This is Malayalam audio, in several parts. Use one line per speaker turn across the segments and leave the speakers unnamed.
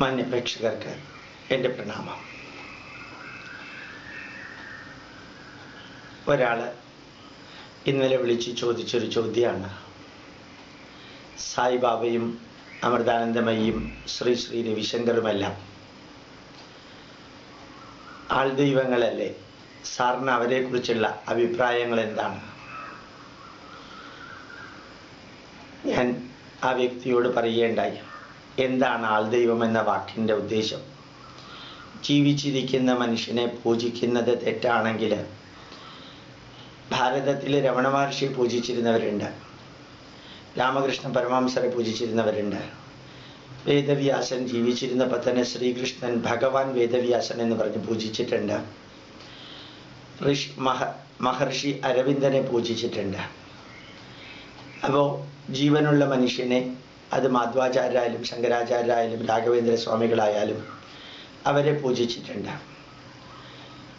മാന്യപ്രേക്ഷകർക്ക് എൻ്റെ പ്രണാമം. ഒരാൾ ഇന്നലെ വിളിച്ച് ചോദിച്ചൊരു ചോദ്യമാണ്, സായിബാബയും അമൃതാനന്ദമയിയും ശ്രീ ശ്രീ രവിശങ്കറുമെല്ലാം ആൾദൈവങ്ങളല്ലേ? സാറിന് അവരെക്കുറിച്ചുള്ള അഭിപ്രായങ്ങൾ എന്താണ്? ഞാൻ ആ വ്യക്തിയോട് പറയുകയുണ്ടായി, എന്താണ് ആൾദൈവം എന്ന വാക്കിൻ്റെ ഉദ്ദേശം? ജീവിച്ചിരിക്കുന്ന മനുഷ്യനെ പൂജിക്കുന്നത് തെറ്റാണെങ്കിൽ ഭാരതത്തിൽ രമണ മഹർഷിയെ പൂജിച്ചിരുന്നവരുണ്ട്, രാമകൃഷ്ണ പരമഹംസരെ പൂജിച്ചിരുന്നവരുണ്ട്. വേദവ്യാസൻ ജീവിച്ചിരുന്നപ്പോൾ തന്നെ ശ്രീകൃഷ്ണൻ ഭഗവാൻ വേദവ്യാസൻ എന്ന് പറഞ്ഞ് പൂജിച്ചിട്ടുണ്ട്. മഹർഷി അരവിന്ദനെ പൂജിച്ചിട്ടുണ്ട്. അപ്പോൾ ജീവനുള്ള മനുഷ്യനെ, അത് മാധ്വാചാര്യായാലും ശങ്കരാചാര്യായാലും രാഘവേന്ദ്ര സ്വാമികളായാലും അവരെ പൂജിച്ചിട്ടുണ്ട്.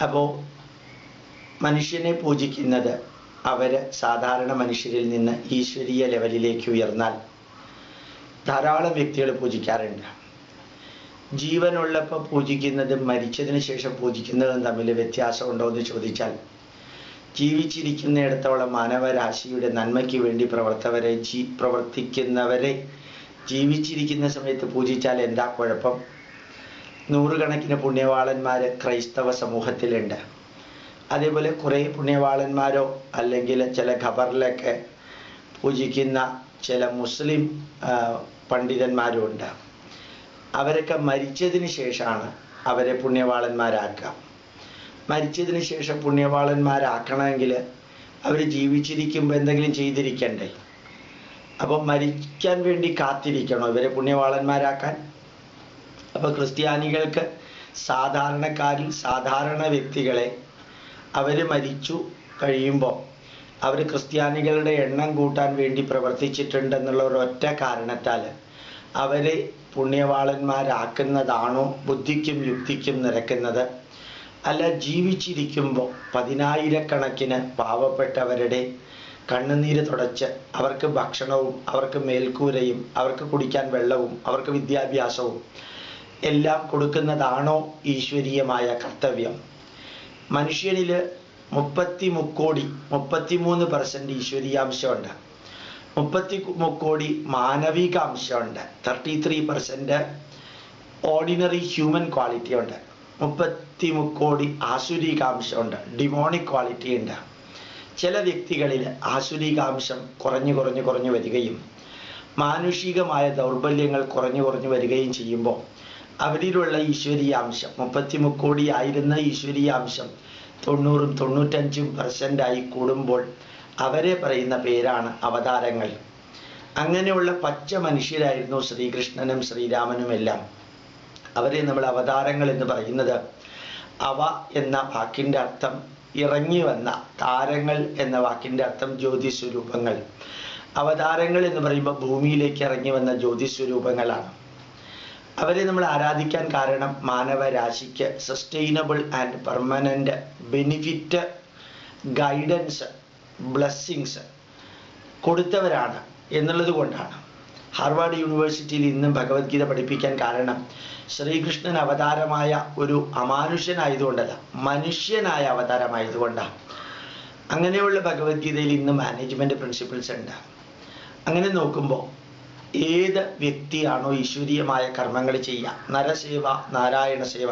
അപ്പോൾ മനുഷ്യനെ പൂജിക്കുന്നത് അവർ സാധാരണ മനുഷ്യരിൽ നിന്ന് ഈശ്വരീയ ലെവലിലേക്ക് ഉയർന്നാൽ ധാരാളം വ്യക്തികൾ പൂജിക്കാറുണ്ട്. ജീവനുള്ളപ്പോൾ പൂജിക്കുന്നതും മരിച്ചതിന് ശേഷം പൂജിക്കുന്നതും തമ്മിൽ വ്യത്യാസമുണ്ടോ എന്ന് ചോദിച്ചാൽ, ജീവിച്ചിരിക്കുന്നിടത്തോളം മാനവരാശിയുടെ നന്മയ്ക്ക് വേണ്ടി പ്രവർത്തിക്കുന്നവരെ ജീവിച്ചിരിക്കുന്ന സമയത്ത് പൂജിച്ചാൽ എന്താ കുഴപ്പം? നൂറുകണക്കിന് പുണ്യവാളന്മാർ ക്രൈസ്തവ സമൂഹത്തിലുണ്ട്. അതേപോലെ കുറേ പുണ്യവാളന്മാരോ അല്ലെങ്കിൽ ചില ഖബറിലൊക്കെ പൂജിക്കുന്ന ചില മുസ്ലിം പണ്ഡിതന്മാരും ഉണ്ട്. അവരൊക്കെ മരിച്ചതിന് ശേഷമാണ് അവരെ പുണ്യവാളന്മാരാക്കുക. മരിച്ചതിന് ശേഷം പുണ്യവാളന്മാരാക്കണമെങ്കിൽ അവർ ജീവിച്ചിരിക്കുമ്പോൾ എന്തെങ്കിലും ചെയ്തിരിക്കണ്ടേ? അപ്പോൾ മരിക്കാൻ വേണ്ടി കാത്തിരിക്കണോ ഇവരെ പുണ്യവാളന്മാരാക്കാൻ? അപ്പോൾ ക്രിസ്ത്യാനികൾക്ക് സാധാരണക്കാരിൽ സാധാരണ വ്യക്തികളെ അവർ മരിച്ചു കഴിയുമ്പോൾ അവർ ക്രിസ്ത്യാനികളുടെ എണ്ണം കൂട്ടാൻ വേണ്ടി പ്രവർത്തിച്ചിട്ടുണ്ടെന്നുള്ള ഒരൊറ്റ കാരണത്താൽ അവരെ പുണ്യവാളന്മാരാക്കുന്നതാണോ ബുദ്ധിക്കും യുക്തിക്കും നിരക്കുന്നത്? അല്ല, ജീവിച്ചിരിക്കുമ്പോൾ പതിനായിരക്കണക്കിന് പാവപ്പെട്ടവരുടെ കണ്ണുനീര് തുടച്ച് അവർക്ക് ഭക്ഷണവും അവർക്ക് മേൽക്കൂരയും അവർക്ക് കുടിക്കാൻ വെള്ളവും അവർക്ക് വിദ്യാഭ്യാസവും എല്ലാം കൊടുക്കുന്നതാണോ ഈശ്വരീയമായ കർത്തവ്യം? മനുഷ്യനിൽ 33% ഈശ്വരീയാംശമുണ്ട്, 33 കോടി മാനവികാംശമുണ്ട്, 33% ഓർഡിനറി ഹ്യൂമൻ ക്വാളിറ്റി ഉണ്ട്, 33 കോടി ആസുരികാംശമുണ്ട്, ഡിമോണിക് ക്വാളിറ്റി ഉണ്ട്. ചില വ്യക്തികളിൽ ആസുരികാംശം കുറഞ്ഞു വരികയും മാനുഷികമായ ദൗർബല്യങ്ങൾ കുറഞ്ഞു വരികയും ചെയ്യുമ്പോൾ അവരിലുള്ള ഈശ്വരീയാംശം 33 കോടി ആയിരുന്ന ഈശ്വരീയാംശം 90-95% കൂടുമ്പോൾ അവരെ പറയുന്ന പേരാണ് അവതാരങ്ങൾ. അങ്ങനെയുള്ള പച്ച മനുഷ്യരായിരുന്നു ശ്രീകൃഷ്ണനും ശ്രീരാമനും എല്ലാം. അവരെ നമ്മൾ അവതാരങ്ങൾ എന്ന് പറയുന്നത്, അവ എന്ന വാക്കിൻ്റെ അർത്ഥം ഇറങ്ങി വന്ന, താരങ്ങൾ എന്ന വാക്കിൻ്റെ അർത്ഥം ജ്യോതിസ്വരൂപങ്ങൾ. അവതാരങ്ങൾ എന്ന് പറയുമ്പോൾ ഭൂമിയിലേക്ക് ഇറങ്ങി വന്ന ജ്യോതിസ്വരൂപങ്ങളാണ്. അവരെ നമ്മൾ ആരാധിക്കാൻ കാരണം മാനവരാശിക്ക് sustainable and permanent benefit, guidance, blessings കൊടുത്തവരാണ് എന്നുള്ളത് കൊണ്ടാണ്. ഹാർവാർഡ് യൂണിവേഴ്സിറ്റിയിൽ ഇന്നും ഭഗവത്ഗീത പഠിപ്പിക്കാൻ കാരണം ശ്രീകൃഷ്ണൻ അവതാരമായ ഒരു അമാനുഷ്യനായതുകൊണ്ടല്ല, മനുഷ്യനായ അവതാരമായതുകൊണ്ടാണ്. അങ്ങനെയുള്ള ഭഗവത്ഗീതയിൽ ഇന്ന് മാനേജ്മെൻറ്റ് പ്രിൻസിപ്പിൾസ് ഉണ്ട്. അങ്ങനെ നോക്കുമ്പോൾ ഏത് വ്യക്തിയാണോ ഈശ്വരീയമായ കർമ്മങ്ങൾ ചെയ്യുക, നരസേവ നാരായണ സേവ,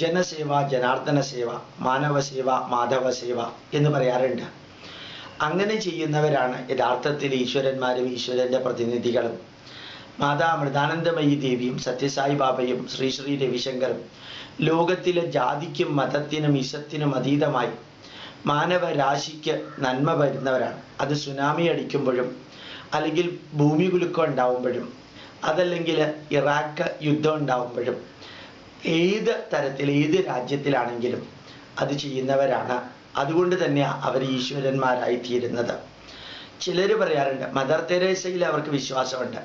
ജനസേവ ജനാർദ്ദന സേവ, മാനവസേവ മാധവ സേവ എന്ന് പറയാറുണ്ട്. അങ്ങനെ ചെയ്യുന്നവരാണ് യഥാർത്ഥത്തിൽ ഈശ്വരന്മാരും ഈശ്വരൻ്റെ പ്രതിനിധികളും. മാതാ അമൃതാനന്ദമയി ദേവിയും സത്യസായി ബാബയും ശ്രീ ശ്രീ രവിശങ്കറും ലോകത്തിലെ ജാതിക്കും മതത്തിനും ഇസത്തിനും അതീതമായി മാനവരാശിക്ക് നന്മ വരുന്നവരാണ്. അത് സുനാമി അടിക്കുമ്പോഴും അല്ലെങ്കിൽ ഭൂമി കുലുക്കം ഉണ്ടാവുമ്പോഴും അതല്ലെങ്കിൽ ഇറാഖ് യുദ്ധം ഉണ്ടാവുമ്പോഴും ഏത് തരത്തിൽ ഏത് രാജ്യത്തിലാണെങ്കിലും അത് ചെയ്യുന്നവരാണ്. അതുകൊണ്ട് തന്നെയാണ് അവർ ഈശ്വരന്മാരായിത്തീരുന്നത്. ചിലർ പറയാറുണ്ട് മദർ തെരേസയിൽ അവർക്ക് വിശ്വാസമുണ്ട്,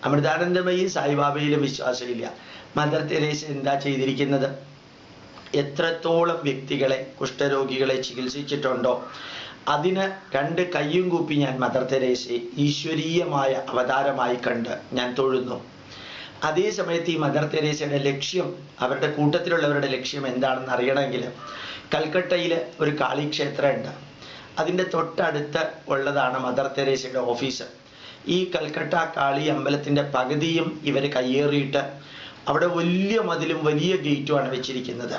അമൃതാനന്ദമയി സായിബാബയിലും വിശ്വാസമില്ല. മദർ തെരേസ എന്താ ചെയ്തിരിക്കുന്നത്? എത്രത്തോളം വ്യക്തികളെ, കുഷ്ഠരോഗികളെ ചികിത്സിച്ചിട്ടുണ്ടോ അതിന് രണ്ട് കയ്യും കൂപ്പി ഞാൻ മദർ തെരേസയെ ഈശ്വരീയമായ അവതാരമായി കണ്ട് ഞാൻ തൊഴുന്നു. അതേ സമയത്ത് ഈ മദർ തെരേസയുടെ ലക്ഷ്യം, അവരുടെ കൂട്ടത്തിലുള്ളവരുടെ ലക്ഷ്യം എന്താണെന്ന് അറിയണമെങ്കിൽ കൽക്കട്ടയിൽ ഒരു കാളിക്ഷേത്രം ഉണ്ട്. അതിൻ്റെ തൊട്ടടുത്ത് ഉള്ളതാണ് മദർ തെരേസയുടെ ഓഫീസ്. ഈ കൽക്കട്ട കാളി അമ്പലത്തിൻ്റെ പകുതിയും ഇവർ കയ്യേറിയിട്ട് അവിടെ വലിയ മതിലും വലിയ ഗേറ്റുമാണ് വെച്ചിരിക്കുന്നത്.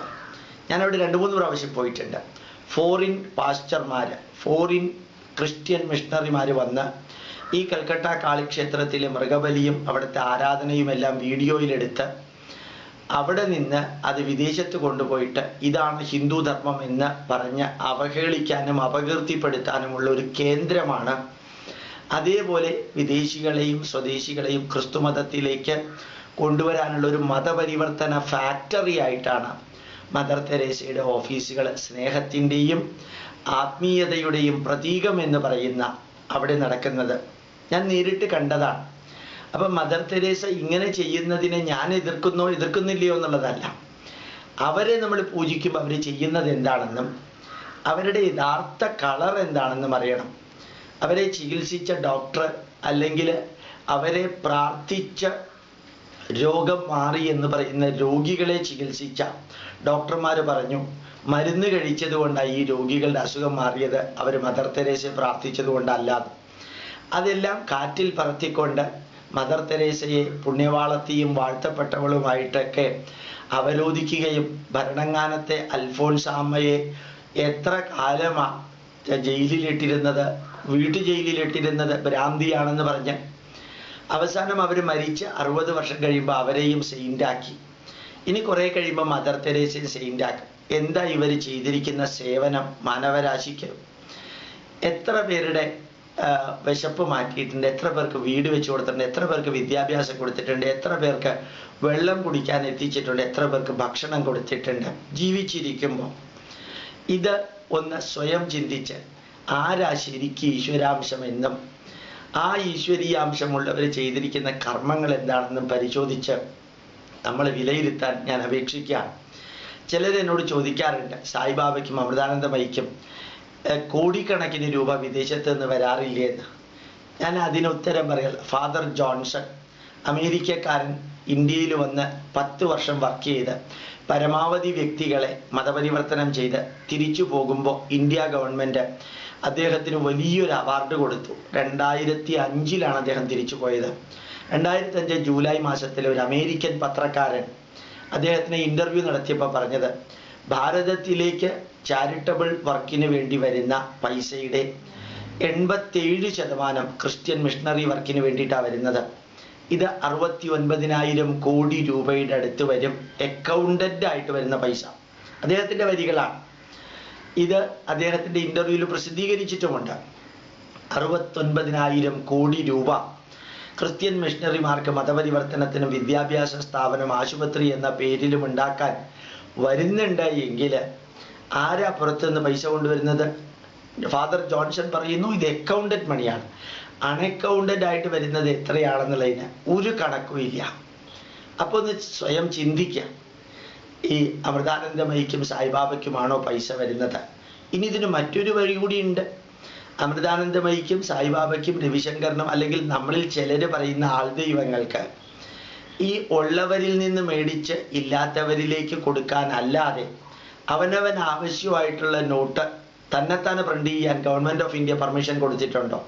ഞാനവിടെ 2-3 പ്രാവശ്യം പോയിട്ടുണ്ട്. ഫോറിൻ പാസ്റ്റർമാർ, ഫോറിൻ ക്രിസ്ത്യൻ മിഷണറിമാർ വന്ന് ഈ കൽക്കട്ട കാളിക്ഷേത്രത്തിലെ മൃഗബലിയും അവിടുത്തെ ആരാധനയും എല്ലാം വീഡിയോയിലെടുത്ത് അവിടെ നിന്ന് അത് വിദേശത്ത് കൊണ്ടുപോയിട്ട് ഇതാണ് ഹിന്ദു ധർമ്മം എന്ന് പറഞ്ഞ് അവഹേളിക്കാനും അപകീർത്തിപ്പെടുത്താനുമുള്ള ഒരു കേന്ദ്രമാണ്. അതേപോലെ വിദേശികളെയും സ്വദേശികളെയും ക്രിസ്തുമതത്തിലേക്ക് കൊണ്ടുവരാനുള്ള ഒരു മതപരിവർത്തന ഫാക്ടറി ആയിട്ടാണ് മദർ തെരേസയുടെ ഓഫീസുകൾ സ്നേഹത്തിൻ്റെയും ആത്മീയതയുടെയും പ്രതീകം എന്ന് പറയുന്ന അവിടെ നടക്കുന്നത്. ഞാൻ നേരിട്ട് കണ്ടതാണ്. അപ്പം മദർ തെരേസ ഇങ്ങനെ ചെയ്യുന്നതിനെ ഞാൻ എതിർക്കുന്നില്ലയോ എന്നുള്ളതല്ല. അവരെ നമ്മൾ പൂജിക്കുമ്പോൾ അവർ ചെയ്യുന്നത് എന്താണെന്നും അവരുടെ യഥാർത്ഥ കളർ എന്താണെന്നും അറിയണം. അവരെ ചികിത്സിച്ച ഡോക്ടർ അല്ലെങ്കിൽ അവരെ പ്രാർത്ഥിച്ച രോഗം മാറി എന്ന് പറയുന്ന രോഗികളെ ചികിത്സിച്ച ഡോക്ടർമാർ പറഞ്ഞു മരുന്ന് കഴിച്ചത് കൊണ്ടാണ് ഈ രോഗികളുടെ അസുഖം മാറിയത്, അവർ മദർ തെരേസയെ പ്രാർത്ഥിച്ചത് കൊണ്ടല്ലാതെ. അതെല്ലാം കാറ്റിൽ പറത്തിക്കൊണ്ട് മദർ തെരേസയെ പുണ്യവാളത്തെയും വാഴ്ത്തപ്പെട്ടവളുമായിട്ടൊക്കെ അവരോധിക്കുകയും ഭരണങ്ങാനത്തെ അൽഫോൻസാമ്മയെ എത്ര കാലമാണ് ജയിലിലിട്ടിരുന്നത്, ജയിലിലിട്ടിരുന്നത് ഭ്രാന്തിയാണെന്ന് പറഞ്ഞ് അവസാനം അവർ മരിച്ച് 60 വർഷം കഴിയുമ്പോൾ അവരെയും സെയിൻ്റാക്കി. ഇനി കുറേ കഴിയുമ്പോൾ മദർ തെരേസയും സെയിൻ്റാക്കും. എന്താ ഇവർ ചെയ്തിരിക്കുന്ന സേവനം മാനവരാശിക്ക്? എത്ര പേരുടെ വിശപ്പ് മാറ്റിയിട്ടുണ്ട്, എത്ര പേർക്ക് വീട് വെച്ച് കൊടുത്തിട്ടുണ്ട്, എത്ര പേർക്ക് വിദ്യാഭ്യാസം കൊടുത്തിട്ടുണ്ട്, എത്ര പേർക്ക് വെള്ളം കുടിക്കാൻ എത്തിച്ചിട്ടുണ്ട്, എത്ര പേർക്ക് ഭക്ഷണം കൊടുത്തിട്ടുണ്ട് ജീവിച്ചിരിക്കുമ്പോൾ. ഇത് ഒന്ന് സ്വയം ചിന്തിച്ച് ആരാ ശരിക്കും ഈശ്വരാംശം എന്നും ആ ഈശ്വരീയാംശമുള്ളവർ ചെയ്തിരിക്കുന്ന കർമ്മങ്ങൾ എന്താണെന്നും പരിശോധിച്ച് നമ്മൾ വിലയിരുത്താൻ ഞാൻ അപേക്ഷിക്കുകയാണ്. ചിലരെന്നോട് ചോദിക്കാറുണ്ട്, സായിബാബയ്ക്കും അമൃതാനന്ദമയിക്കും കോടിക്കണക്കിന് രൂപ വിദേശത്ത് നിന്ന് വരാറില്ലേ എന്ന്. ഞാൻ അതിനുത്തരം പറയാം. ഫാദർ ജോൺസൺ, അമേരിക്കക്കാരൻ, ഇന്ത്യയിൽ വന്ന് 10 വർഷം വർക്ക് ചെയ്ത് പരമാവധി വ്യക്തികളെ മതപരിവർത്തനം ചെയ്ത് തിരിച്ചു പോകുമ്പോൾ ഇന്ത്യ ഗവൺമെൻറ് അദ്ദേഹത്തിന് വലിയൊരു അവാർഡ് കൊടുത്തു. 2005 അദ്ദേഹം തിരിച്ചു പോയത്. 2005 ജൂലൈ മാസത്തിൽ ഒരു അമേരിക്കൻ പത്രക്കാരൻ അദ്ദേഹത്തിന് ഇൻ്റർവ്യൂ നടത്തിയപ്പോൾ പറഞ്ഞത്, ഭാരതത്തിലേക്ക് ചാരിറ്റബിൾ വർക്കിന് വേണ്ടി വരുന്ന പൈസയുടെ 87% ക്രിസ്ത്യൻ മിഷണറി വർക്കിന് വേണ്ടിയിട്ടാണ് വരുന്നത്. ഇത് 69,000 കോടി രൂപയുടെ അടുത്ത് വരും അക്കൗണ്ടൻ്റ് ആയിട്ട് വരുന്ന പൈസ. അദ്ദേഹത്തിൻ്റെ വരികളാണ്. ഇത് അദ്ദേഹത്തിൻ്റെ ഇൻ്റർവ്യൂവിൽ പ്രസിദ്ധീകരിച്ചിട്ടുമുണ്ട്. 69,000 കോടി രൂപ ക്രിസ്ത്യൻ മിഷണറിമാർക്ക് മതപരിവർത്തനത്തിനും വിദ്യാഭ്യാസ സ്ഥാപനം, ആശുപത്രി എന്ന പേരിലും ഉണ്ടാക്കാൻ വരുന്നുണ്ട് എങ്കിൽ ആരാ പുറത്തുനിന്ന് പൈസ കൊണ്ടുവരുന്നത്? ഫാദർ ജോൺസൺ പറയുന്നു ഇത് അക്കൗണ്ടഡ് മണിയാണ്. അൺഅക്കൗണ്ടഡ് ആയിട്ട് വരുന്നത് എത്രയാണെന്നുള്ളതിന് ഒരു കണക്കുമില്ല. അപ്പോൾ ഒന്ന് സ്വയം ചിന്തിക്കുക, ഈ അമൃതാനന്ദമയിക്കും സായിബാബയ്ക്കുമാണോ പൈസ വരുന്നത്? ഇനി ഇതിന് മറ്റൊരു വഴി കൂടിയുണ്ട്. അമൃതാനന്ദമയിക്കും സായിബാബയ്ക്കും രവിശങ്കറിനും അല്ലെങ്കിൽ നമ്മളിൽ ചിലർ പറയുന്ന ആൾദൈവങ്ങൾക്ക് ഈ ഉള്ളവരിൽ നിന്ന് മേടിച്ച് ഇല്ലാത്തവരിലേക്ക് കൊടുക്കാനല്ലാതെ അവനവൻ ആവശ്യമായിട്ടുള്ള നോട്ട് തന്നെത്താനെ പ്രിന്റ് ചെയ്യാൻ ഗവൺമെൻറ് ഓഫ് ഇന്ത്യ പെർമിഷൻ കൊടുത്തിട്ടുണ്ടോ?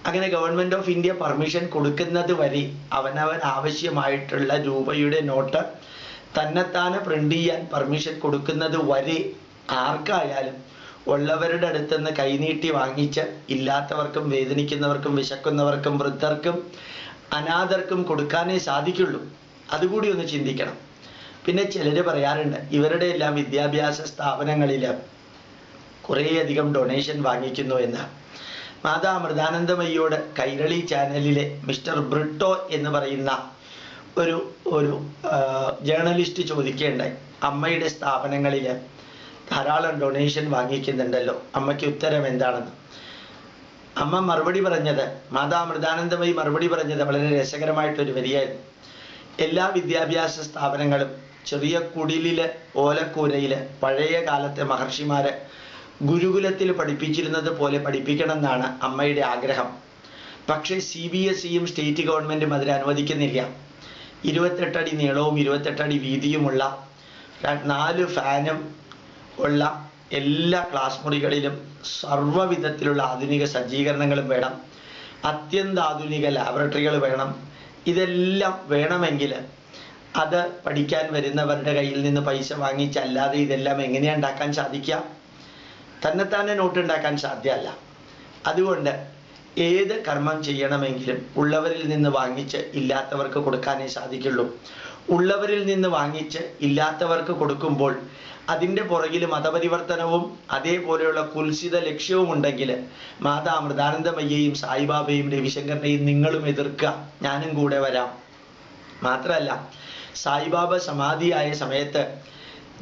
അങ്ങനെ ഗവൺമെൻറ് ഓഫ് ഇന്ത്യ പെർമിഷൻ കൊടുക്കുന്നത് വരെ അവനവൻ ആവശ്യമായിട്ടുള്ള രൂപയുടെ നോട്ട് തന്നെത്താനെ പ്രിന്റ് ചെയ്യാൻ പെർമിഷൻ കൊടുക്കുന്നത് വരെ ആർക്കായാലും ഉള്ളവരുടെ അടുത്തുനിന്ന് കൈനീട്ടി വാങ്ങിച്ച് ഇല്ലാത്തവർക്കും വേദനിക്കുന്നവർക്കും വിശക്കുന്നവർക്കും വൃദ്ധർക്കും അനാഥർക്കും കൊടുക്കാനേ സാധിക്കുള്ളൂ. അതുകൂടി ഒന്ന് ചിന്തിക്കണം. പിന്നെ ചിലർ പറയാറുണ്ട് ഇവരുടെ എല്ലാം വിദ്യാഭ്യാസ സ്ഥാപനങ്ങളിൽ കുറേയധികം ഡൊണേഷൻ വാങ്ങിക്കുന്നു എന്ന്. മാതാ അമൃതാനന്ദമയിയോട് കൈരളി ചാനലിലെ മിസ്റ്റർ ബ്രിട്ടോ എന്ന് പറയുന്ന ഒരു ജേർണലിസ്റ്റ് ചോദിക്കുകയുണ്ടായി, അമ്മയുടെ സ്ഥാപനങ്ങളിൽ ധാരാളം ഡൊണേഷൻ വാങ്ങിക്കുന്നുണ്ടല്ലോ, അമ്മയ്ക്ക് ഉത്തരം എന്താണെന്ന്. അമ്മ മറുപടി പറഞ്ഞത്, മാതാ അമൃതാനന്ദമയി മറുപടി പറഞ്ഞത് വളരെ രസകരമായിട്ടൊരു വരിയായിരുന്നു. എല്ലാ വിദ്യാഭ്യാസ സ്ഥാപനങ്ങളും ചെറിയ കുടിലില് ഓലക്കൂരയില് പഴയ കാലത്തെ മഹർഷിമാര് ഗുരുകുലത്തിൽ പഠിപ്പിച്ചിരുന്നത് പോലെ പഠിപ്പിക്കണം എന്നാണ് അമ്മയുടെ ആഗ്രഹം. പക്ഷേ CBSEയും സ്റ്റേറ്റ് ഗവൺമെൻറ്റും അതിന് അനുവദിക്കുന്നില്ല. 28 അടി നീളവും 28 അടി വീതിയുമുള്ള 4 ഫാനും ഉള്ള എല്ലാ ക്ലാസ് മുറികളിലും സർവ്വവിധത്തിലുള്ള ആധുനിക സജ്ജീകരണങ്ങളും വേണം. അത്യന്താധുനിക ലാബറട്ടറികൾ വേണം. ഇതെല്ലാം വേണമെങ്കിൽ അത് പഠിക്കാൻ വരുന്നവരുടെ കയ്യിൽ നിന്ന് പൈസ വാങ്ങിച്ചല്ലാതെ ഇതെല്ലാം എങ്ങനെയാണ് ഉണ്ടാക്കാൻ സാധിക്കുക? തന്നെത്താനെ നോട്ട് ഉണ്ടാക്കാൻ സാധ്യമല്ല. അതുകൊണ്ട് ഏത് കർമ്മം ചെയ്യണമെങ്കിലും ഉള്ളവരിൽ നിന്ന് വാങ്ങിച്ച് ഇല്ലാത്തവർക്ക് കൊടുക്കാനേ സാധിക്കുള്ളൂ. ഉള്ളവരിൽ നിന്ന് വാങ്ങിച്ച് ഇല്ലാത്തവർക്ക് കൊടുക്കുമ്പോൾ അതിൻ്റെ പുറകിൽ മതപരിവർത്തനവും അതേപോലെയുള്ള കുൽസിത ലക്ഷ്യവും ഉണ്ടെങ്കിൽ മാതാ അമൃതാനന്ദമയ്യയും സായിബാബയും രവിശങ്കറിനെയും നിങ്ങളും എതിർക്കുക, ഞാനും കൂടെ വരാം. മാത്രമല്ല, സായിബാബ സമാധിയായ സമയത്ത്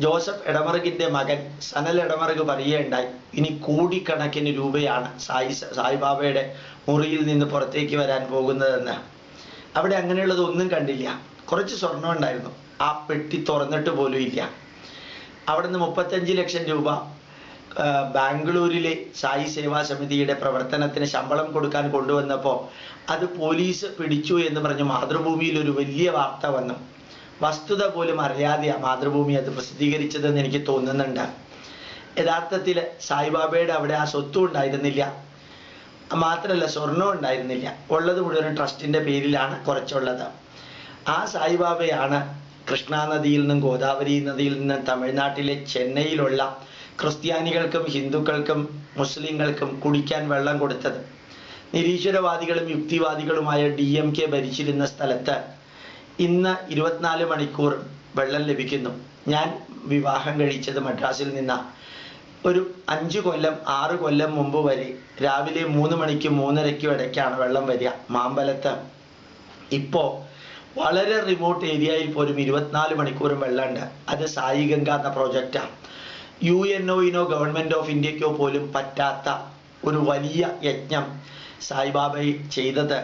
ജോസഫ് എടമറുകിൻ്റെ മകൻ സനൽ എടമറുക് പറയുകയുണ്ടായി, ഇനി കോടിക്കണക്കിന് രൂപയാണ് സായിബാബയുടെ മുറിയിൽ നിന്ന് പുറത്തേക്ക് വരാൻ പോകുന്നതെന്ന്. അവിടെ അങ്ങനെയുള്ളതൊന്നും കണ്ടില്ല. കുറച്ച് സ്വർണം ഉണ്ടായിരുന്നു, ആ പെട്ടി തുറന്നിട്ട് പോലും ഇല്ല. അവിടുന്ന് 35 ലക്ഷം രൂപ ബാംഗ്ലൂരിലെ സായി സേവാ സമിതിയുടെ പ്രവർത്തനത്തിന് ശമ്പളം കൊടുക്കാൻ കൊണ്ടുവന്നപ്പോൾ അത് പോലീസ് പിടിച്ചു എന്ന് പറഞ്ഞ് മാതൃഭൂമിയിൽ ഒരു വലിയ വാർത്ത വന്നു. വസ്തുത പോലും അറിയാതെയാണ് മാതൃഭൂമി അത് പ്രസിദ്ധീകരിച്ചതെന്ന് എനിക്ക് തോന്നുന്നുണ്ട്. യഥാർത്ഥത്തിൽ സായിബാബയുടെ അവിടെ ആ സ്വത്തും ഉണ്ടായിരുന്നില്ല, മാത്രമല്ല സ്വർണവും ഉണ്ടായിരുന്നില്ല. ഉള്ളത് മുഴുവൻ ട്രസ്റ്റിൻ്റെ പേരിലാണ് കുറച്ചുള്ളത്. ആ സായിബാബയാണ് കൃഷ്ണ നദിയിൽ നിന്നും ഗോദാവരി നദിയിൽ നിന്നും തമിഴ്നാട്ടിലെ ചെന്നൈയിലുള്ള ക്രിസ്ത്യാനികൾക്കും ഹിന്ദുക്കൾക്കും മുസ്ലിങ്ങൾക്കും കുടിക്കാൻ വെള്ളം കൊടുത്തത്. നിരീശ്വരവാദികളും യുക്തിവാദികളുമായ DMK ഭരിച്ചിരുന്ന സ്ഥലത്ത് ഇന്ന് 24 മണിക്കൂർ വെള്ളം ലഭിക്കുന്നു. ഞാൻ വിവാഹം കഴിച്ചത് മദ്രാസിൽ നിന്നാണ്. ഒരു 5 കൊല്ലം 6 കൊല്ലം മുമ്പ് വരെ രാവിലെ 3 മണിക്കും 3:30ക്കും ഇടയ്ക്കാണ് വെള്ളം വരിക മാമ്പലത്ത്. ഇപ്പോൾ വളരെ റിമോട്ട് ഏരിയയിൽ പോലും 24 മണിക്കൂറും വെള്ളമുണ്ട്. അത് സായി ഗംഗ എന്ന പ്രോജക്റ്റാണ്. UNOയിനോ ഗവൺമെൻറ് ഓഫ് ഇന്ത്യക്കോ പോലും പറ്റാത്ത ഒരു വലിയ യജ്ഞം സായിബാബ ചെയ്തത്.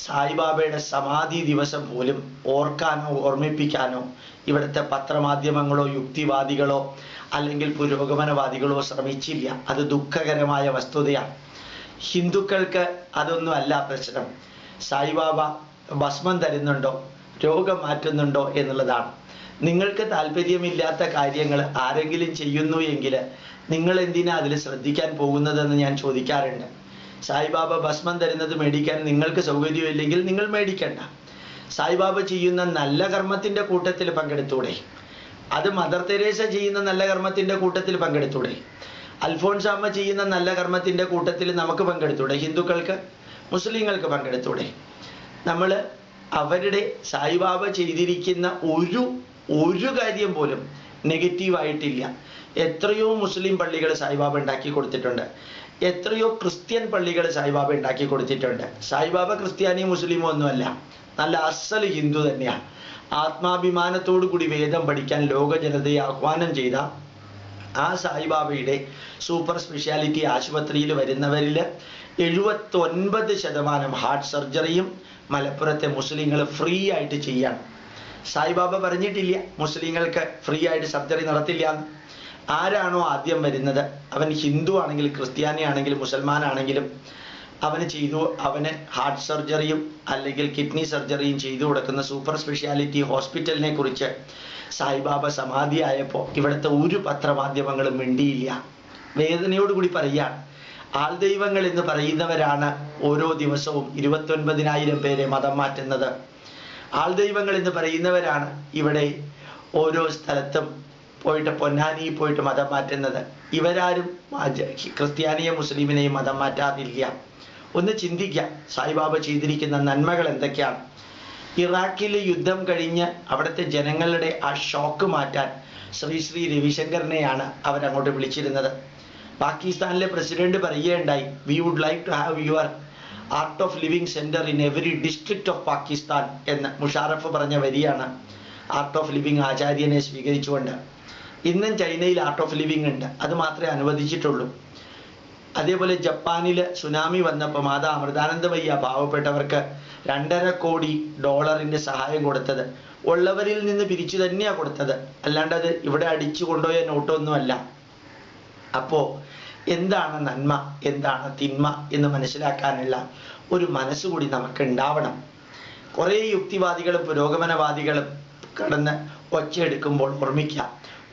സായിബാബയുടെ സമാധി ദിവസം പോലും ഓർക്കാനോ ഓർമ്മിപ്പിക്കാനോ ഇവിടുത്തെ പത്രമാധ്യമങ്ങളോ യുക്തിവാദികളോ അല്ലെങ്കിൽ പുരോഗമനവാദികളോ ശ്രമിച്ചില്ല. അത് ദുഃഖകരമായ വസ്തുതയാണ്. ഹിന്ദുക്കൾക്ക് അതൊന്നും അല്ല പ്രശ്നം. സായിബാബ ഭസ്മം തരുന്നുണ്ടോ, രോഗം മാറ്റുന്നുണ്ടോ എന്നുള്ളതാണ്. നിങ്ങൾക്ക് താല്പര്യമില്ലാത്ത കാര്യങ്ങൾ ആരെങ്കിലും ചെയ്യുന്നു എങ്കിൽ നിങ്ങൾ എന്തിനാ അതിൽ ശ്രദ്ധിക്കാൻ പോകുന്നതെന്ന് ഞാൻ ചോദിക്കാറുണ്ട്. സായിബാബ ഭസ്മം തരുന്നത് മേടിക്കാൻ നിങ്ങൾക്ക് സൗകര്യമില്ലെങ്കിൽ നിങ്ങൾ മേടിക്കണ്ട. സായിബാബ ചെയ്യുന്ന നല്ല കർമ്മത്തിൻ്റെ കൂട്ടത്തിൽ പങ്കെടുത്തൂടെ? അത് മദർ തെരേസ ചെയ്യുന്ന നല്ല കർമ്മത്തിൻ്റെ കൂട്ടത്തിൽ പങ്കെടുത്തൂടെ? അൽഫോൺസാമ്മ ചെയ്യുന്ന നല്ല കർമ്മത്തിൻ്റെ കൂട്ടത്തിൽ നമുക്ക് പങ്കെടുത്തൂടെ? ഹിന്ദുക്കൾക്ക് മുസ്ലിങ്ങൾക്ക് പങ്കെടുത്തൂടെ? നമ്മൾ അവരുടെ സായിബാബ ചെയ്തിരിക്കുന്ന ഒരു കാര്യം പോലും നെഗറ്റീവായിട്ടില്ല. എത്രയോ മുസ്ലിം പള്ളികൾ സായിബാബ ഉണ്ടാക്കി കൊടുത്തിട്ടുണ്ട്. എത്രയോ ക്രിസ്ത്യൻ പള്ളികൾ സായിബാബ ഉണ്ടാക്കി കൊടുത്തിട്ടുണ്ട്. സായിബാബ ക്രിസ്ത്യാനിയും മുസ്ലിമോ ഒന്നുമല്ല, നല്ല അസൽ ഹിന്ദു തന്നെയാണ്. ആത്മാഭിമാനത്തോടു കൂടി വേദം പഠിക്കാൻ ലോക ജനതയെ ആഹ്വാനം ചെയ്ത ആ സായിബാബയുടെ സൂപ്പർ സ്പെഷ്യാലിറ്റി ആശുപത്രിയിൽ വരുന്നവരിൽ 79% ഹാർട്ട് സർജറിയും മലപ്പുറത്തെ മുസ്ലിങ്ങൾ ഫ്രീ ആയിട്ട് ചെയ്യാണ്. സായിബാബ പറഞ്ഞിട്ടില്ല മുസ്ലിങ്ങൾക്ക് ഫ്രീ ആയിട്ട് സർജറി നടത്തില്ല എന്ന്. ആരാണോ ആദ്യം വരുന്നത്, അവൻ ഹിന്ദു ആണെങ്കിലും ക്രിസ്ത്യാനി ആണെങ്കിലും മുസൽമാനാണെങ്കിലും അവന് ഹാർട്ട് സർജറിയും അല്ലെങ്കിൽ കിഡ്നി സർജറിയും ചെയ്തു കൊടുക്കുന്ന സൂപ്പർ സ്പെഷ്യാലിറ്റി ഹോസ്പിറ്റലിനെ കുറിച്ച് സായിബാബ സമാധിയായപ്പോൾ ഇവിടുത്തെ ഒരു പത്രമാധ്യമങ്ങളും മിണ്ടിയില്ല. വേദനയോടുകൂടി പറയുകയാണ്. ആൾദൈവങ്ങൾ എന്ന് പറയുന്നവരാണ് ഓരോ ദിവസവും 29,000 പേരെ മതം മാറ്റുന്നത്. ആൾദൈവങ്ങൾ എന്ന് പറയുന്നവരാണ് ഇവിടെ ഓരോ സ്ഥലത്തും പോയിട്ട് പൊന്നാനിയിൽ പോയിട്ട് മതം മാറ്റുന്നത്. ഇവരാരും ക്രിസ്ത്യാനിയെ മുസ്ലിമിനെയും മതം മാറ്റാറില്ല. ഒന്ന് ചിന്തിക്കാം സായിബാബ ചെയ്തിരിക്കുന്ന നന്മകൾ എന്തൊക്കെയാണ്. ഇറാഖിൽ യുദ്ധം കഴിഞ്ഞ് അവിടുത്തെ ജനങ്ങളുടെ ആ ഷോക്ക് മാറ്റാൻ ശ്രീ രവിശങ്കറിനെയാണ് അവരങ്ങോട്ട് വിളിച്ചിരുന്നത്. പാകിസ്ഥാനിലെ പ്രസിഡന്റ് പറയുകയുണ്ടായി, we would like to have your Art of Living centre in every district of Pakistan എന്ന് മുഷാറഫ് പറഞ്ഞ വരിയാണ് ആർട്ട് ഓഫ് ലിവിങ് ആചാര്യനെ സ്വീകരിച്ചുകൊണ്ട്. ഇന്നും ചൈനയിൽ ആർട്ട് ഓഫ് ലിവിങ് ഉണ്ട്, അത് മാത്രമേ അനുവദിച്ചിട്ടുള്ളൂ. അതേപോലെ ജപ്പാനിൽ സുനാമി വന്നപ്പോൾ മാതാ അമൃതാനന്ദമയ്യ പാവപ്പെട്ടവർക്ക് $2.5 കോടി സഹായം കൊടുത്തത് ഉള്ളവരിൽ നിന്ന് പിരിച്ചു തന്നെയാണ് കൊടുത്തത്, അല്ലാണ്ട് അത് ഇവിടെ അടിച്ചു കൊണ്ടുപോയ നോട്ടൊന്നുമല്ല. അപ്പോൾ എന്താണ് നന്മ, എന്താണ് തിന്മ എന്ന് മനസ്സിലാക്കാനുള്ള ഒരു മനസ്സുകൂടി നമുക്ക് ഉണ്ടാവണം. കുറേ യുക്തിവാദികളും പുരോഗമനവാദികളും കടന്ന് ഒച്ചയെടുക്കുമ്പോൾ ഓർമ്മിക്കുക,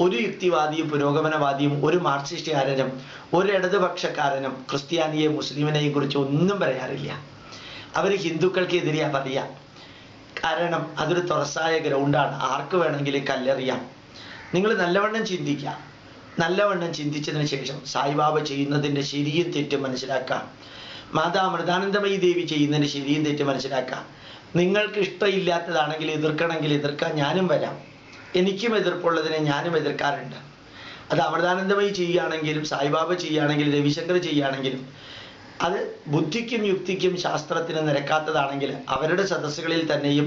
ഒരു യുക്തിവാദിയും പുരോഗമനവാദിയും ഒരു മാർക്സിസ്റ്റുകാരനും ഒരു ഇടതുപക്ഷക്കാരനും ക്രിസ്ത്യാനിയെയും മുസ്ലിമിനെയും കുറിച്ച് ഒന്നും പറയാറില്ല. അവർ ഹിന്ദുക്കൾക്കെതിരെയാ പറയുക. കാരണം അതൊരു തുറസായ ഗ്രൗണ്ടാണ്, ആർക്ക് വേണമെങ്കിലും കല്ലെറിയാം. നിങ്ങൾ നല്ലവണ്ണം ചിന്തിക്കുക. നല്ലവണ്ണം ചിന്തിച്ചതിന് ശേഷം സായിബാബ ചെയ്യുന്നതിൻ്റെ ശരിയും തെറ്റും മനസ്സിലാക്കുക. മാതാ അമൃതാനന്ദമയി ദേവി ചെയ്യുന്നതിൻ്റെ ശരിയും തെറ്റും മനസ്സിലാക്കുക. നിങ്ങൾക്ക് ഇഷ്ടമില്ലാത്തതാണെങ്കിൽ എതിർക്കണമെങ്കിൽ എതിർക്കാൻ ഞാനും വരാം. എനിക്കും എതിർപ്പുള്ളതിനെ ഞാനും എതിർക്കാറുണ്ട്. അത് അമൃതാനന്ദമയി ചെയ്യുകയാണെങ്കിലും സായിബാബ ചെയ്യുകയാണെങ്കിലും രവിശങ്കർ ചെയ്യുകയാണെങ്കിലും അത് ബുദ്ധിക്കും യുക്തിക്കും ശാസ്ത്രത്തിനും നിരക്കാത്തതാണെങ്കിൽ അവരുടെ സദസ്സുകളിൽ തന്നെയും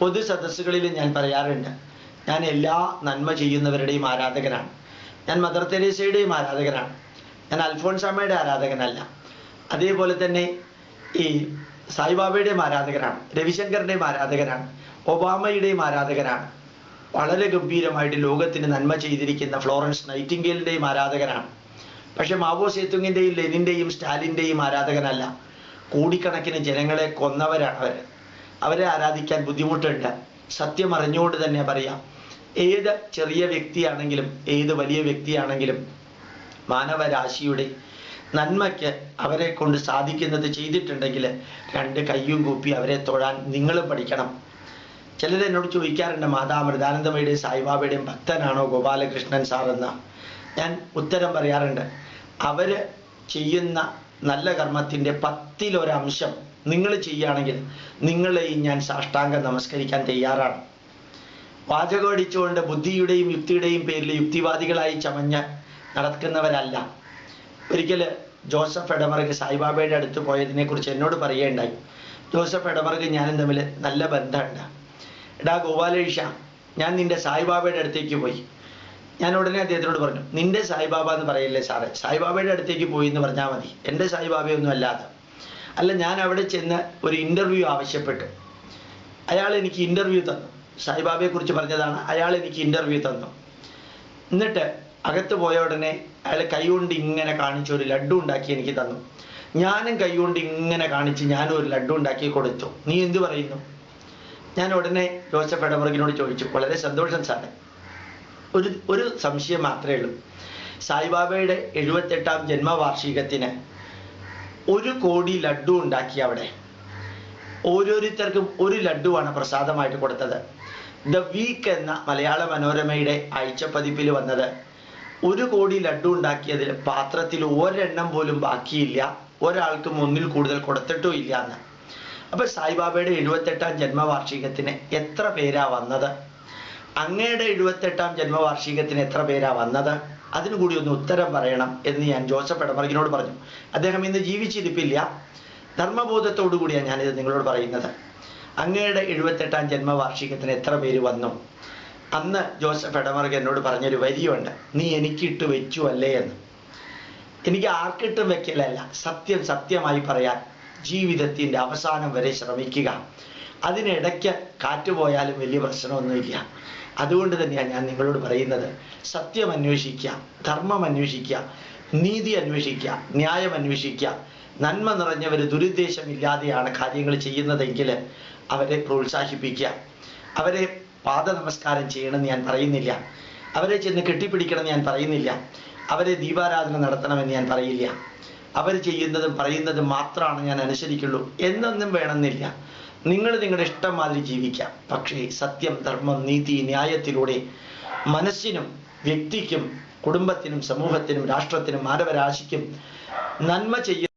പൊതു സദസ്സുകളിലും ഞാൻ പറയാറുണ്ട്, ഞാൻ എല്ലാ നന്മ ചെയ്യുന്നവരുടെയും ആരാധകനാണ്. ഞാൻ മദർ തെരേസയുടെയും ആരാധകനാണ്. ഞാൻ അൽഫോൺസാമ്മയുടെ ആരാധകനല്ല. അതേപോലെ തന്നെ ഈ സായിബാബയുടെയും ആരാധകനാണ്, രവിശങ്കറിൻ്റെയും ആരാധകനാണ്, ഒബാമയുടെയും ആരാധകനാണ്, വളരെ ഗംഭീരമായിട്ട് ലോകത്തിന് നന്മ ചെയ്തിരിക്കുന്ന ഫ്ലോറൻസ് നൈറ്റിംഗേലിൻ്റെയും ആരാധകനാണ്. പക്ഷെ മാവോ സേതുങ്ങിൻ്റെയും ലെനിൻ്റെയും സ്റ്റാലിൻ്റെയും ആരാധകനല്ല. കോടിക്കണക്കിന് ജനങ്ങളെ കൊന്നവരാണ് അവർ. അവരെ ആരാധിക്കാൻ ബുദ്ധിമുട്ടുണ്ട്. സത്യം അറിഞ്ഞുകൊണ്ട് തന്നെ പറയാം, ഏത് ചെറിയ വ്യക്തിയാണെങ്കിലും ഏത് വലിയ വ്യക്തിയാണെങ്കിലും മാനവരാശിയുടെ നന്മയ്ക്ക് അവരെ കൊണ്ട് സാധിക്കുന്നത് ചെയ്തിട്ടുണ്ടെങ്കിൽ രണ്ട് കയ്യും കൂപ്പി അവരെ തൊഴാൻ നിങ്ങളും പഠിക്കണം. ചിലർ എന്നോട് ചോദിക്കാറുണ്ട്, മാതാ അമൃതാനന്ദമയുടെയും സായിബാബയുടെയും ഭക്തനാണോ ഗോപാലകൃഷ്ണൻ സാർ എന്ന്. ഞാൻ ഉത്തരം പറയാറുണ്ട്, അവര് ചെയ്യുന്ന നല്ല കർമ്മത്തിൻ്റെ 10% നിങ്ങൾ ചെയ്യുകയാണെങ്കിൽ നിങ്ങളെയും ഞാൻ സാഷ്ടാംഗം നമസ്കരിക്കാൻ തയ്യാറാണ്. വാചകം അടിച്ചുകൊണ്ട് ബുദ്ധിയുടെയും യുക്തിയുടെയും പേരിൽ യുക്തിവാദികളായി ചമഞ്ഞ് നടക്കുന്നവരല്ല. ഒരിക്കൽ ജോസഫ് എടമറുക് സായിബാബയുടെ അടുത്ത് പോയതിനെക്കുറിച്ച് എന്നോട് പറയുകയുണ്ടായി. ജോസഫ് എടമറുക് ഞാനും തമ്മിൽ നല്ല ബന്ധമുണ്ട്. എടാ ഗോപാലേഷ, ഞാൻ നിന്റെ സായിബാബയുടെ അടുത്തേക്ക് പോയി. ഞാൻ ഉടനെ അദ്ദേഹത്തിനോട് പറഞ്ഞു, നിന്റെ സായിബാബ എന്ന് പറയില്ലേ സാറേ, സായിബാബയുടെ അടുത്തേക്ക് പോയി എന്ന് പറഞ്ഞാൽ മതി, എൻ്റെ സായിബാബയൊന്നും അല്ലാതെ. അല്ല, ഞാൻ അവിടെ ചെന്ന് ഒരു ഇൻ്റർവ്യൂ ആവശ്യപ്പെട്ടു. അയാൾ എനിക്ക് ഇൻ്റർവ്യൂ തന്നു. സായിബാബയെക്കുറിച്ച് പറഞ്ഞതാണ്. അയാൾ എനിക്ക് ഇൻ്റർവ്യൂ തന്നു. എന്നിട്ട് അകത്ത് പോയ ഉടനെ അയാൾ കൈകൊണ്ട് ഇങ്ങനെ കാണിച്ച് ഒരു ലഡ്ഡു ഉണ്ടാക്കി എനിക്ക് തന്നു. ഞാനും കൈകൊണ്ട് ഇങ്ങനെ കാണിച്ച് ഞാനും ഒരു ലഡ്ഡു ഉണ്ടാക്കി കൊടുത്തു. നീ എന്തു പറയുന്നു? ഞാൻ ഉടനെ ജോസഫ് എടമറുകിനോട് ചോദിച്ചു, വളരെ സന്തോഷം സാറേ, ഒരു സംശയം മാത്രമേ ഉള്ളൂ. സായിബാബയുടെ 78ാം ജന്മവാർഷികത്തിന് 1 കോടി ലഡ്ഡു ഉണ്ടാക്കി. അവിടെ ഓരോരുത്തർക്കും ഒരു ലഡ്ഡുവാണ് പ്രസാദമായിട്ട് കൊടുത്തത്. ദ വീക്ക് എന്ന മലയാള മനോരമയുടെ ആഴ്ചപ്പതിപ്പിൽ വന്നത് 1 കോടി ലഡ്ഡു ഉണ്ടാക്കിയതിൽ പാത്രത്തിൽ ഒരെണ്ണം പോലും ബാക്കിയില്ല, ഒരാൾക്കും 1-ൽ കൂടുതൽ കൊടുത്തിട്ടും ഇല്ല എന്ന്. അപ്പൊ സായിബാബയുടെ 78ാം ജന്മവാർഷികത്തിന് എത്ര പേരാ വന്നത്? അങ്ങയുടെ 78ാം ജന്മവാർഷികത്തിന് എത്ര പേരാ വന്നത്? അതിനു കൂടി ഒന്ന് ഉത്തരം പറയണം എന്ന് ഞാൻ ജോസഫ് എടമറുകിനോട് പറഞ്ഞു. അദ്ദേഹം ഇന്ന് ജീവിച്ചിരിപ്പില്ല. ധർമ്മബോധത്തോടു കൂടിയാണ് ഞാനിത് നിങ്ങളോട് പറയുന്നത്. അങ്ങയുടെ 78ാം ജന്മവാർഷികത്തിന് എത്ര പേര് വന്നു? അന്ന് ജോസഫ് എടമറുക് എന്നോട് പറഞ്ഞൊരു വരിയുണ്ട്, നീ എനിക്കിട്ട് വെച്ചു അല്ലേ എന്ന്. എനിക്ക് ആർക്കിട്ടും വെക്കലല്ല, സത്യം സത്യമായി പറയാൻ ജീവിതത്തിൻ്റെ അവസാനം വരെ ശ്രമിക്കുക. അതിനിടയ്ക്ക് കാറ്റുപോയാലും വലിയ പ്രശ്നമൊന്നുമില്ല. അതുകൊണ്ട് തന്നെയാണ് ഞാൻ നിങ്ങളോട് പറയുന്നത്, സത്യം അന്വേഷിക്കുക, ധർമ്മം അന്വേഷിക്കുക, നീതി അന്വേഷിക്കുക, ന്യായം അന്വേഷിക്കുക. നന്മ നിറഞ്ഞവർ ദുരുദ്ദേശമില്ലാതെയാണ് കാര്യങ്ങൾ ചെയ്യുന്നതെങ്കിൽ അവരെ പ്രോത്സാഹിപ്പിക്കുക. അവരെ പാദ നമസ്കാരം ചെയ്യണമെന്ന് ഞാൻ പറയുന്നില്ല, അവരെ ചെന്ന് കെട്ടിപ്പിടിക്കണമെന്ന് ഞാൻ പറയുന്നില്ല, അവരെ ദീപാരാധന നടത്തണമെന്ന് ഞാൻ പറയില്ല. അവർ ചെയ്യുന്നതും പറയുന്നതും മാത്രമാണ് ഞാൻ അനുസരിക്കുള്ളൂ എന്നൊന്നും വേണമെന്നില്ല. നിങ്ങൾ നിങ്ങളുടെ ഇഷ്ടം മാതിരി ജീവിക്കാം. പക്ഷേ സത്യം, ധർമ്മം, നീതി, ന്യായത്തിലൂടെ മനസ്സിനും വ്യക്തിക്കും കുടുംബത്തിനും സമൂഹത്തിനും രാഷ്ട്രത്തിനും മാനവരാശിക്കും നന്മ ചെയ്യുക.